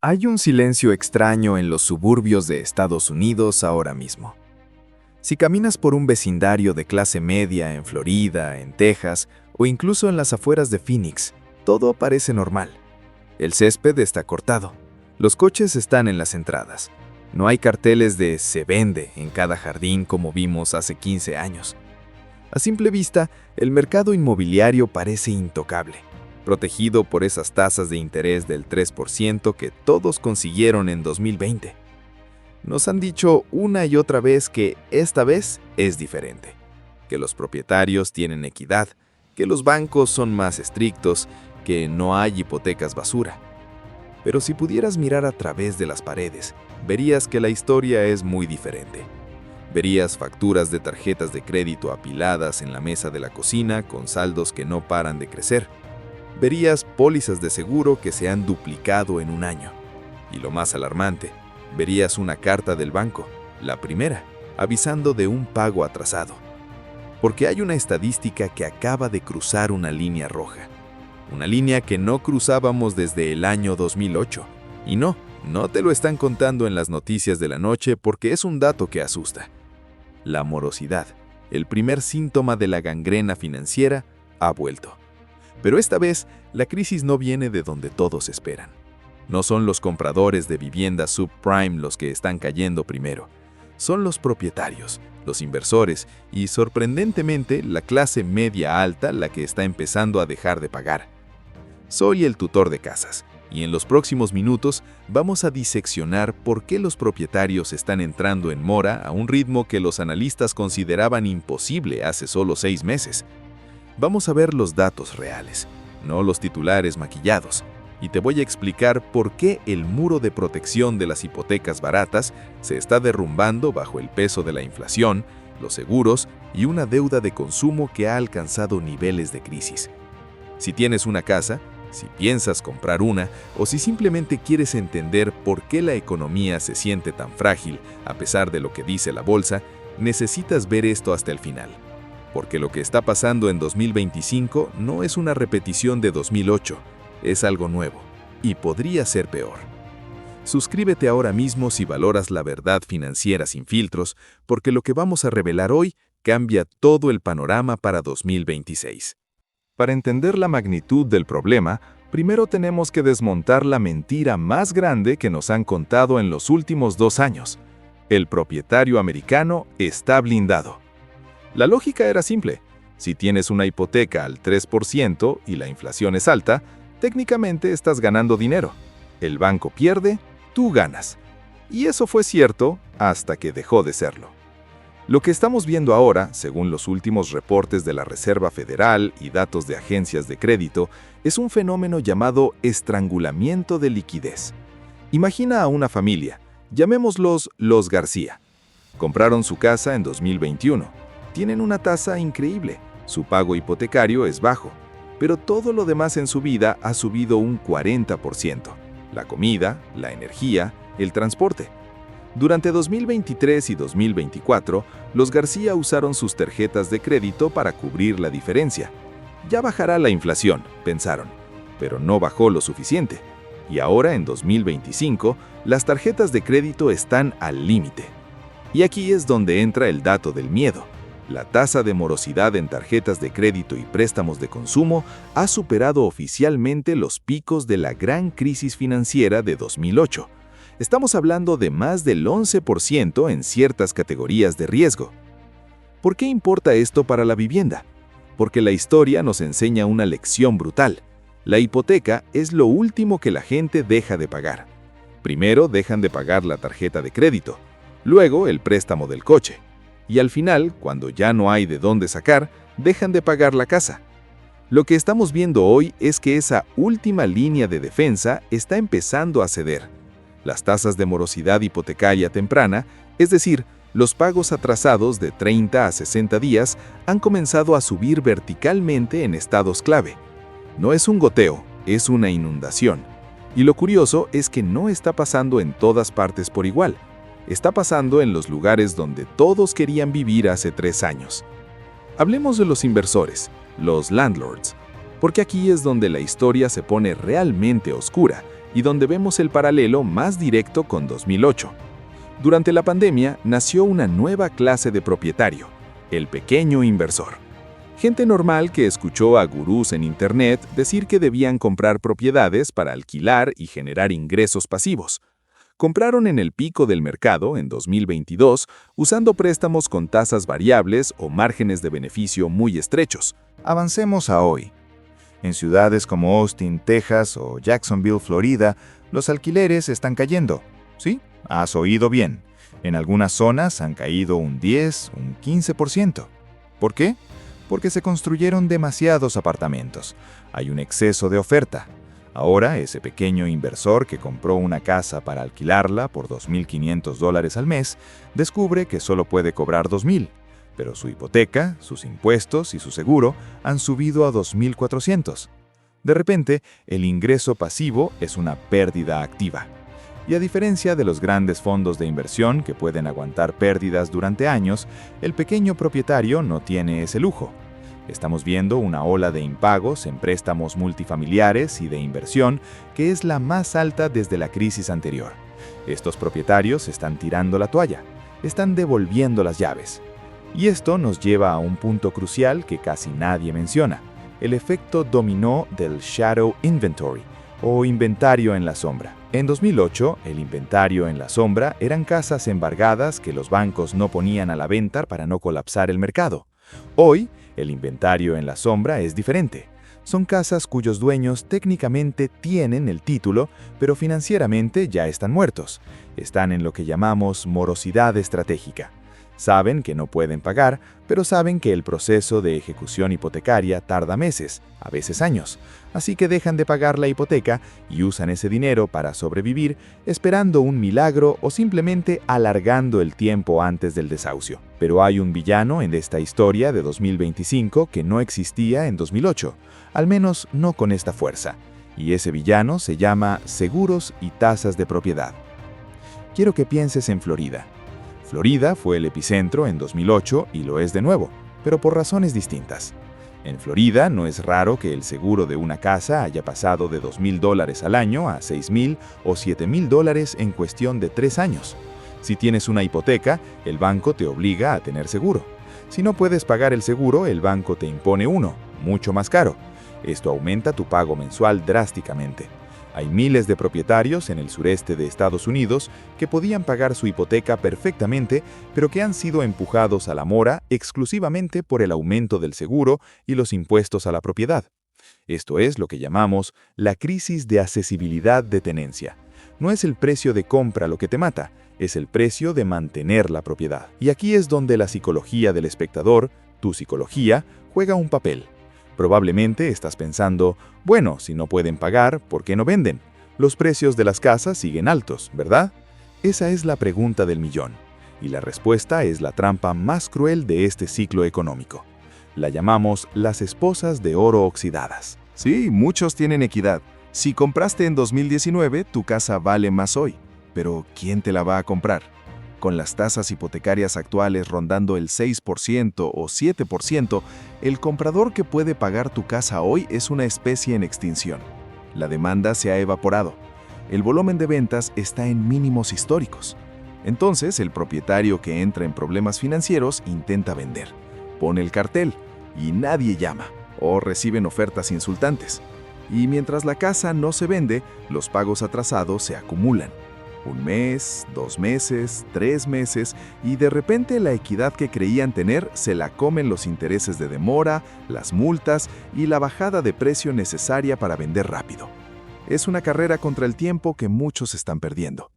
Hay un silencio extraño en los suburbios de Estados Unidos ahora mismo. Si caminas por un vecindario de clase media en Florida, en Texas o incluso en las afueras de Phoenix, todo parece normal. El césped está cortado. Los coches están en las entradas. No hay carteles de "se vende" en cada jardín como vimos hace 15 años. A simple vista, el mercado inmobiliario parece intocable, protegido por esas tasas de interés del 3% que todos consiguieron en 2020. Nos han dicho una y otra vez que esta vez es diferente, que los propietarios tienen equidad, que los bancos son más estrictos, que no hay hipotecas basura. Pero si pudieras mirar a través de las paredes, verías que la historia es muy diferente. Verías facturas de tarjetas de crédito apiladas en la mesa de la cocina con saldos que no paran de crecer. Verías pólizas de seguro que se han duplicado en un año. Y lo más alarmante, verías una carta del banco, la primera, avisando de un pago atrasado. Porque hay una estadística que acaba de cruzar una línea roja. Una línea que no cruzábamos desde el año 2008. Y no te lo están contando en las noticias de la noche porque es un dato que asusta. La morosidad, el primer síntoma de la gangrena financiera, ha vuelto. Pero esta vez, la crisis no viene de donde todos esperan. No son los compradores de viviendas subprime los que están cayendo primero. Son los propietarios, los inversores y, sorprendentemente, la clase media alta la que está empezando a dejar de pagar. Soy el tutor de casas, y en los próximos minutos vamos a diseccionar por qué los propietarios están entrando en mora a un ritmo que los analistas consideraban imposible hace solo 6 meses. Vamos a ver los datos reales, no los titulares maquillados, y te voy a explicar por qué el muro de protección de las hipotecas baratas se está derrumbando bajo el peso de la inflación, los seguros y una deuda de consumo que ha alcanzado niveles de crisis. Si tienes una casa, si piensas comprar una o si simplemente quieres entender por qué la economía se siente tan frágil a pesar de lo que dice la bolsa, necesitas ver esto hasta el final. Porque lo que está pasando en 2025 no es una repetición de 2008, es algo nuevo y podría ser peor. Suscríbete ahora mismo si valoras la verdad financiera sin filtros, porque lo que vamos a revelar hoy cambia todo el panorama para 2026. Para entender la magnitud del problema, primero tenemos que desmontar la mentira más grande que nos han contado en los últimos 2 años. El propietario americano está blindado. La lógica era simple. Si tienes una hipoteca al 3% y la inflación es alta, técnicamente estás ganando dinero. El banco pierde, tú ganas. Y eso fue cierto hasta que dejó de serlo. Lo que estamos viendo ahora, según los últimos reportes de la Reserva Federal y datos de agencias de crédito, es un fenómeno llamado estrangulamiento de liquidez. Imagina a una familia, llamémoslos los García. Compraron su casa en 2021. Tienen una tasa increíble, su pago hipotecario es bajo, pero todo lo demás en su vida ha subido un 40%. La comida, la energía, el transporte. Durante 2023 y 2024, los García usaron sus tarjetas de crédito para cubrir la diferencia. Ya bajará la inflación, pensaron, pero no bajó lo suficiente. Y ahora, en 2025, las tarjetas de crédito están al límite. Y aquí es donde entra el dato del miedo. La tasa de morosidad en tarjetas de crédito y préstamos de consumo ha superado oficialmente los picos de la gran crisis financiera de 2008. Estamos hablando de más del 11% en ciertas categorías de riesgo. ¿Por qué importa esto para la vivienda? Porque la historia nos enseña una lección brutal. La hipoteca es lo último que la gente deja de pagar. Primero dejan de pagar la tarjeta de crédito, luego el préstamo del coche. Y al final, cuando ya no hay de dónde sacar, dejan de pagar la casa. Lo que estamos viendo hoy es que esa última línea de defensa está empezando a ceder. Las tasas de morosidad hipotecaria temprana, es decir, los pagos atrasados de 30 a 60 días, han comenzado a subir verticalmente en estados clave. No es un goteo, es una inundación. Y lo curioso es que no está pasando en todas partes por igual. Está pasando en los lugares donde todos querían vivir hace 3 años. Hablemos de los inversores, los landlords, porque aquí es donde la historia se pone realmente oscura y donde vemos el paralelo más directo con 2008. Durante la pandemia nació una nueva clase de propietario, el pequeño inversor. Gente normal que escuchó a gurús en Internet decir que debían comprar propiedades para alquilar y generar ingresos pasivos. Compraron en el pico del mercado, en 2022, usando préstamos con tasas variables o márgenes de beneficio muy estrechos. Avancemos a hoy. En ciudades como Austin, Texas o Jacksonville, Florida, los alquileres están cayendo. ¿Sí? Has oído bien. En algunas zonas han caído un 10, un 15%. ¿Por qué? Porque se construyeron demasiados apartamentos. Hay un exceso de oferta. Ahora, ese pequeño inversor que compró una casa para alquilarla por $2,500 al mes, descubre que solo puede cobrar $2,000, pero su hipoteca, sus impuestos y su seguro han subido a $2,400. De repente, el ingreso pasivo es una pérdida activa. Y a diferencia de los grandes fondos de inversión que pueden aguantar pérdidas durante años, el pequeño propietario no tiene ese lujo. Estamos viendo una ola de impagos en préstamos multifamiliares y de inversión que es la más alta desde la crisis anterior. Estos propietarios están tirando la toalla, están devolviendo las llaves. Y esto nos lleva a un punto crucial que casi nadie menciona, el efecto dominó del shadow inventory, o inventario en la sombra. En 2008, el inventario en la sombra eran casas embargadas que los bancos no ponían a la venta para no colapsar el mercado. Hoy, el inventario en la sombra es diferente. Son casas cuyos dueños técnicamente tienen el título, pero financieramente ya están muertos. Están en lo que llamamos morosidad estratégica. Saben que no pueden pagar, pero saben que el proceso de ejecución hipotecaria tarda meses, a veces años. Así que dejan de pagar la hipoteca y usan ese dinero para sobrevivir, esperando un milagro o simplemente alargando el tiempo antes del desahucio. Pero hay un villano en esta historia de 2025 que no existía en 2008, al menos no con esta fuerza. Y ese villano se llama seguros y tasas de propiedad. Quiero que pienses en Florida. Florida fue el epicentro en 2008 y lo es de nuevo, pero por razones distintas. En Florida no es raro que el seguro de una casa haya pasado de $2,000 al año a $6,000 o $7,000 en cuestión de 3 años. Si tienes una hipoteca, el banco te obliga a tener seguro. Si no puedes pagar el seguro, el banco te impone uno, mucho más caro. Esto aumenta tu pago mensual drásticamente. Hay miles de propietarios en el sureste de Estados Unidos que podían pagar su hipoteca perfectamente, pero que han sido empujados a la mora exclusivamente por el aumento del seguro y los impuestos a la propiedad. Esto es lo que llamamos la crisis de accesibilidad de tenencia. No es el precio de compra lo que te mata, es el precio de mantener la propiedad. Y aquí es donde la psicología del espectador, tu psicología, juega un papel. Probablemente estás pensando, bueno, si no pueden pagar, ¿por qué no venden? Los precios de las casas siguen altos, ¿verdad? Esa es la pregunta del millón. Y la respuesta es la trampa más cruel de este ciclo económico. La llamamos las esposas de oro oxidadas. Sí, muchos tienen equidad. Si compraste en 2019, tu casa vale más hoy. Pero ¿quién te la va a comprar? Con las tasas hipotecarias actuales rondando el 6% o 7%, el comprador que puede pagar tu casa hoy es una especie en extinción. La demanda se ha evaporado. El volumen de ventas está en mínimos históricos. Entonces, el propietario que entra en problemas financieros intenta vender. Pone el cartel y nadie llama o reciben ofertas insultantes. Y mientras la casa no se vende, los pagos atrasados se acumulan. 1 mes, 2 meses, 3 meses, y de repente la equidad que creían tener se la comen los intereses de demora, las multas y la bajada de precio necesaria para vender rápido. Es una carrera contra el tiempo que muchos están perdiendo.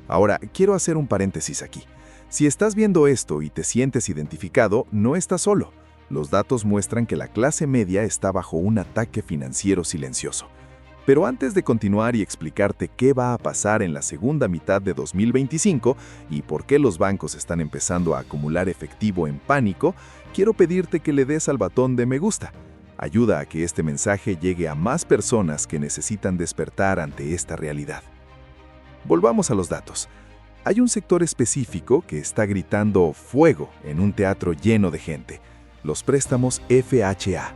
Ahora, quiero hacer un paréntesis aquí. Si estás viendo esto y te sientes identificado, no estás solo. Los datos muestran que la clase media está bajo un ataque financiero silencioso. Pero antes de continuar y explicarte qué va a pasar en la segunda mitad de 2025 y por qué los bancos están empezando a acumular efectivo en pánico, quiero pedirte que le des al botón de me gusta. Ayuda a que este mensaje llegue a más personas que necesitan despertar ante esta realidad. Volvamos a los datos. Hay un sector específico que está gritando fuego en un teatro lleno de gente: los préstamos FHA.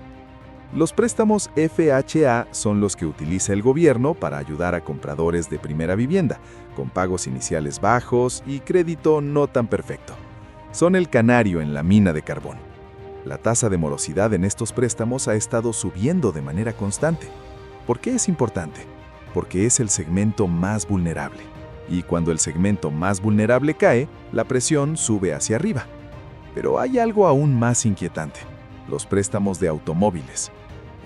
Los préstamos FHA son los que utiliza el gobierno para ayudar a compradores de primera vivienda, con pagos iniciales bajos y crédito no tan perfecto. Son el canario en la mina de carbón. La tasa de morosidad en estos préstamos ha estado subiendo de manera constante. ¿Por qué es importante? Porque es el segmento más vulnerable. Y cuando el segmento más vulnerable cae, la presión sube hacia arriba. Pero hay algo aún más inquietante: los préstamos de automóviles.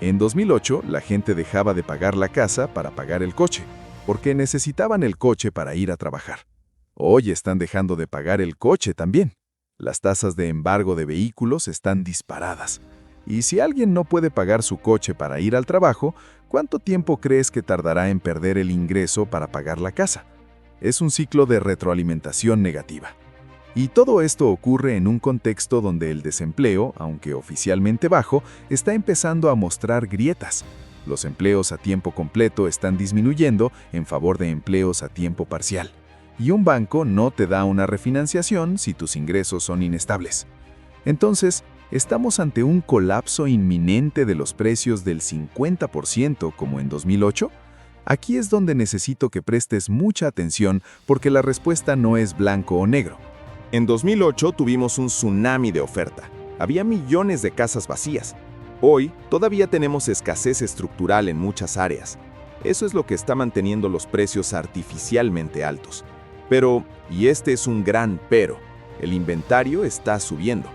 En 2008, la gente dejaba de pagar la casa para pagar el coche, porque necesitaban el coche para ir a trabajar. Hoy están dejando de pagar el coche también. Las tasas de embargo de vehículos están disparadas. Y si alguien no puede pagar su coche para ir al trabajo, ¿cuánto tiempo crees que tardará en perder el ingreso para pagar la casa? Es un ciclo de retroalimentación negativa. Y todo esto ocurre en un contexto donde el desempleo, aunque oficialmente bajo, está empezando a mostrar grietas. Los empleos a tiempo completo están disminuyendo en favor de empleos a tiempo parcial. Y un banco no te da una refinanciación si tus ingresos son inestables. Entonces, ¿estamos ante un colapso inminente de los precios del 50% como en 2008? Aquí es donde necesito que prestes mucha atención, porque la respuesta no es blanco o negro. En 2008 tuvimos un tsunami de oferta. Había millones de casas vacías. Hoy todavía tenemos escasez estructural en muchas áreas. Eso es lo que está manteniendo los precios artificialmente altos. Pero, y este es un gran pero, el inventario está subiendo.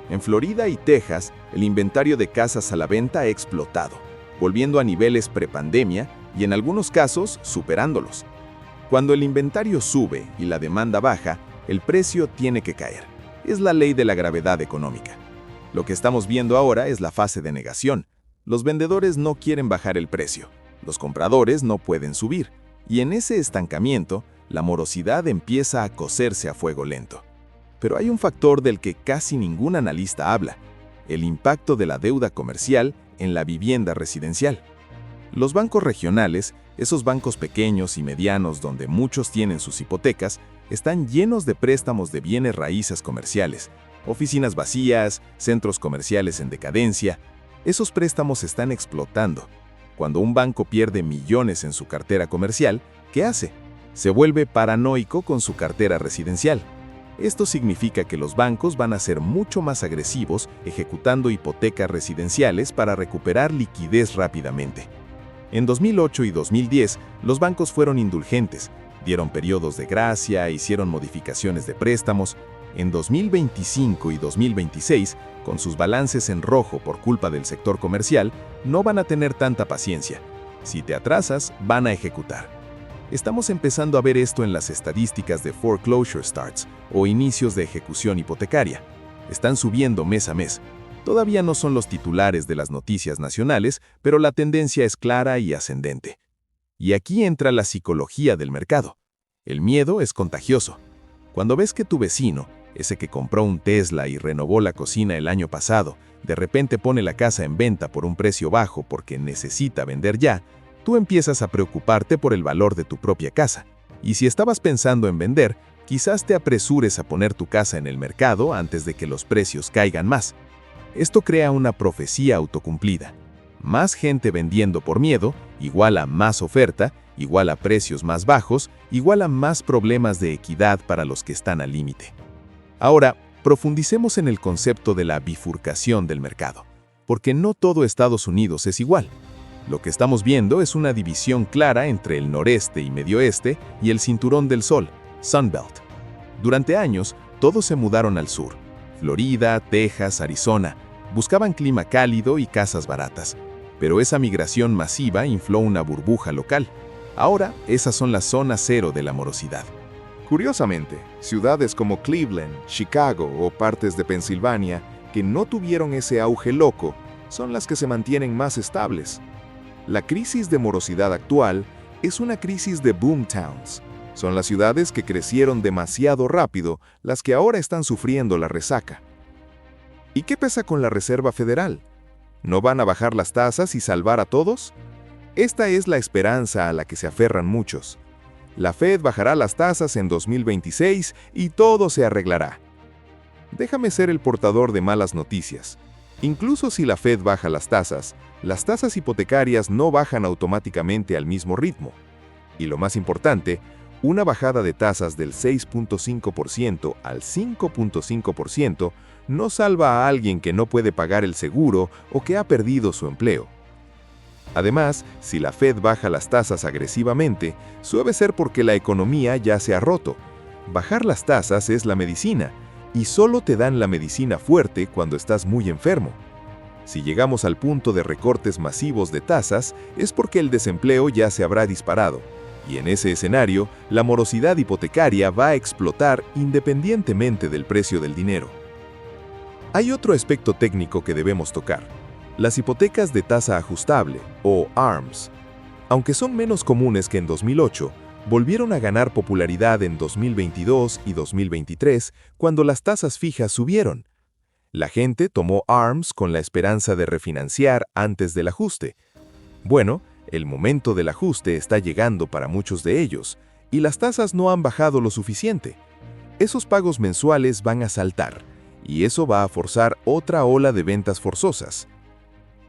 En Florida y Texas, el inventario de casas a la venta ha explotado, volviendo a niveles prepandemia y en algunos casos superándolos. Cuando el inventario sube y la demanda baja, el precio tiene que caer. Es la ley de la gravedad económica. Lo que estamos viendo ahora es la fase de negación. Los vendedores no quieren bajar el precio, los compradores no pueden subir, y en ese estancamiento, la morosidad empieza a cocerse a fuego lento. Pero hay un factor del que casi ningún analista habla: el impacto de la deuda comercial en la vivienda residencial. Los bancos regionales, esos bancos pequeños y medianos donde muchos tienen sus hipotecas, están llenos de préstamos de bienes raíces comerciales, oficinas vacías, centros comerciales en decadencia. Esos préstamos están explotando. Cuando un banco pierde millones en su cartera comercial, ¿qué hace? Se vuelve paranoico con su cartera residencial. Esto significa que los bancos van a ser mucho más agresivos ejecutando hipotecas residenciales para recuperar liquidez rápidamente. En 2008 y 2010, los bancos fueron indulgentes, dieron periodos de gracia, hicieron modificaciones de préstamos. En 2025 y 2026, con sus balances en rojo por culpa del sector comercial, no van a tener tanta paciencia. Si te atrasas, van a ejecutar. Estamos empezando a ver esto en las estadísticas de foreclosure starts o inicios de ejecución hipotecaria. Están subiendo mes a mes. Todavía no son los titulares de las noticias nacionales, pero la tendencia es clara y ascendente. Y aquí entra la psicología del mercado. El miedo es contagioso. Cuando ves que tu vecino, ese que compró un Tesla y renovó la cocina el año pasado, de repente pone la casa en venta por un precio bajo porque necesita vender ya, tú empiezas a preocuparte por el valor de tu propia casa. Y si estabas pensando en vender, quizás te apresures a poner tu casa en el mercado antes de que los precios caigan más. Esto crea una profecía autocumplida. Más gente vendiendo por miedo, igual a más oferta, igual a precios más bajos, igual a más problemas de equidad para los que están al límite. Ahora, profundicemos en el concepto de la bifurcación del mercado, porque no todo Estados Unidos es igual. Lo que estamos viendo es una división clara entre el noreste y medio oeste y el cinturón del sol, Sunbelt. Durante años, todos se mudaron al sur. Florida, Texas, Arizona, buscaban clima cálido y casas baratas. Pero esa migración masiva infló una burbuja local. Ahora, esas son las zonas cero de la morosidad. Curiosamente, ciudades como Cleveland, Chicago o partes de Pensilvania, que no tuvieron ese auge loco, son las que se mantienen más estables. La crisis de morosidad actual es una crisis de boomtowns. Son las ciudades que crecieron demasiado rápido las que ahora están sufriendo la resaca. ¿Y qué pasa con la Reserva Federal? ¿No van a bajar las tasas y salvar a todos? Esta es la esperanza a la que se aferran muchos. La Fed bajará las tasas en 2026 y todo se arreglará. Déjame ser el portador de malas noticias. Incluso si la Fed baja las tasas, Las tasas hipotecarias no bajan automáticamente al mismo ritmo. Y lo más importante, una bajada de tasas del 6.5% al 5.5% no salva a alguien que no puede pagar el seguro o que ha perdido su empleo. Además, si la Fed baja las tasas agresivamente, suele ser porque la economía ya se ha roto. Bajar las tasas es la medicina, y solo te dan la medicina fuerte cuando estás muy enfermo. Si llegamos al punto de recortes masivos de tasas, es porque el desempleo ya se habrá disparado, y en ese escenario, la morosidad hipotecaria va a explotar independientemente del precio del dinero. Hay otro aspecto técnico que debemos tocar: las hipotecas de tasa ajustable, o ARMs. Aunque son menos comunes que en 2008, volvieron a ganar popularidad en 2022 y 2023 cuando las tasas fijas subieron. La gente tomó ARMs con la esperanza de refinanciar antes del ajuste. Bueno, el momento del ajuste está llegando para muchos de ellos, y las tasas no han bajado lo suficiente. Esos pagos mensuales van a saltar, y eso va a forzar otra ola de ventas forzosas.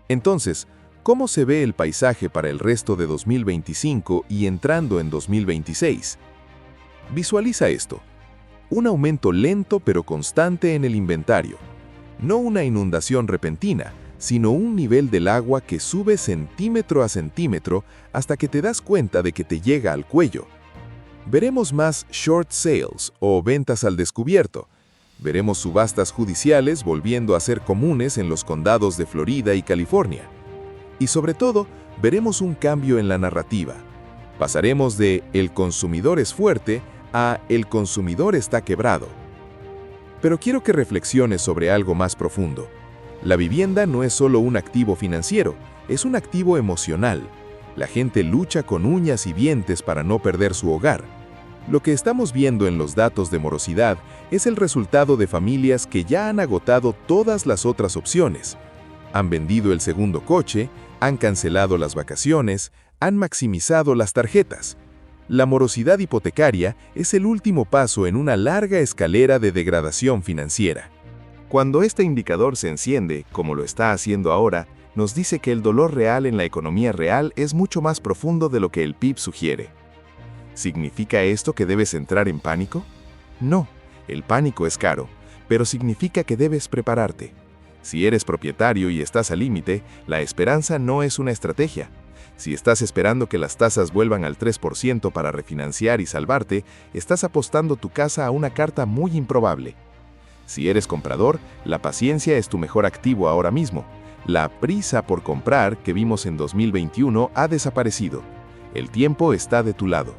Entonces, ¿cómo se ve el paisaje para el resto de 2025 y entrando en 2026? Visualiza esto: un aumento lento pero constante en el inventario. No una inundación repentina, sino un nivel del agua que sube centímetro a centímetro hasta que te das cuenta de que te llega al cuello. Veremos más short sales o ventas al descubierto. Veremos subastas judiciales volviendo a ser comunes en los condados de Florida y California. Y sobre todo, veremos un cambio en la narrativa. Pasaremos de "el consumidor es fuerte" a "el consumidor está quebrado". Pero quiero que reflexiones sobre algo más profundo. La vivienda no es solo un activo financiero, es un activo emocional. La gente lucha con uñas y dientes para no perder su hogar. Lo que estamos viendo en los datos de morosidad es el resultado de familias que ya han agotado todas las otras opciones. Han vendido el segundo coche, han cancelado las vacaciones, han maximizado las tarjetas. La morosidad hipotecaria es el último paso en una larga escalera de degradación financiera. Cuando este indicador se enciende, como lo está haciendo ahora, nos dice que el dolor real en la economía real es mucho más profundo de lo que el PIB sugiere. ¿Significa esto que debes entrar en pánico? No, el pánico es caro, pero significa que debes prepararte. Si eres propietario y estás al límite, la esperanza no es una estrategia. Si estás esperando que las tasas vuelvan al 3% para refinanciar y salvarte, estás apostando tu casa a una carta muy improbable. Si eres comprador, la paciencia es tu mejor activo ahora mismo. La prisa por comprar que vimos en 2021 ha desaparecido. El tiempo está de tu lado.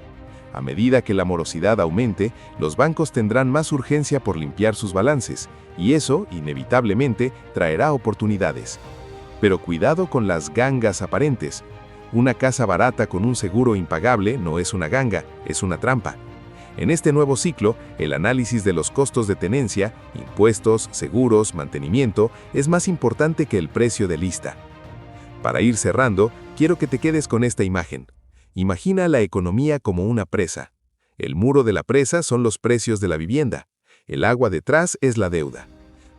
A medida que la morosidad aumente, los bancos tendrán más urgencia por limpiar sus balances, y eso, inevitablemente, traerá oportunidades. Pero cuidado con las gangas aparentes. Una casa barata con un seguro impagable no es una ganga, es una trampa. En este nuevo ciclo, el análisis de los costos de tenencia, impuestos, seguros, mantenimiento, es más importante que el precio de lista. Para ir cerrando, quiero que te quedes con esta imagen. Imagina la economía como una presa. El muro de la presa son los precios de la vivienda. El agua detrás es la deuda.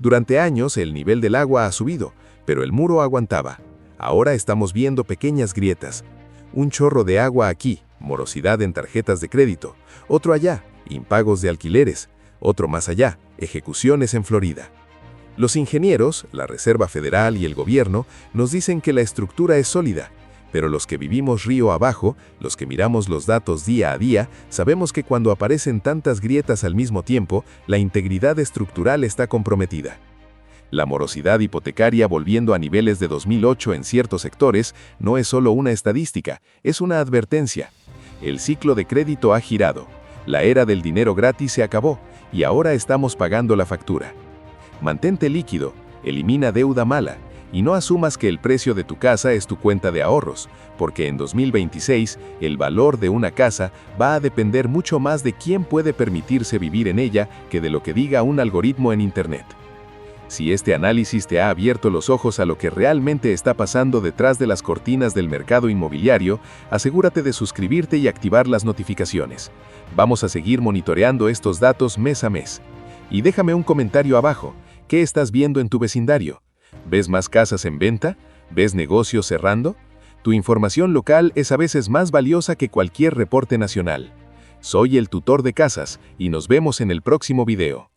Durante años el nivel del agua ha subido, pero el muro aguantaba. Ahora estamos viendo pequeñas grietas. Un chorro de agua aquí, morosidad en tarjetas de crédito. Otro allá, impagos de alquileres. Otro más allá, ejecuciones en Florida. Los ingenieros, la Reserva Federal y el gobierno nos dicen que la estructura es sólida. Pero los que vivimos río abajo, los que miramos los datos día a día, sabemos que cuando aparecen tantas grietas al mismo tiempo, la integridad estructural está comprometida. La morosidad hipotecaria volviendo a niveles de 2008 en ciertos sectores no es solo una estadística, es una advertencia. El ciclo de crédito ha girado. La era del dinero gratis se acabó y ahora estamos pagando la factura. Mantente líquido, elimina deuda mala. Y no asumas que el precio de tu casa es tu cuenta de ahorros, porque en 2026 el valor de una casa va a depender mucho más de quién puede permitirse vivir en ella que de lo que diga un algoritmo en Internet. Si este análisis te ha abierto los ojos a lo que realmente está pasando detrás de las cortinas del mercado inmobiliario, asegúrate de suscribirte y activar las notificaciones. Vamos a seguir monitoreando estos datos mes a mes. Y déjame un comentario abajo. ¿Qué estás viendo en tu vecindario? ¿Ves más casas en venta? ¿Ves negocios cerrando? Tu información local es a veces más valiosa que cualquier reporte nacional. Soy el tutor de casas y nos vemos en el próximo video.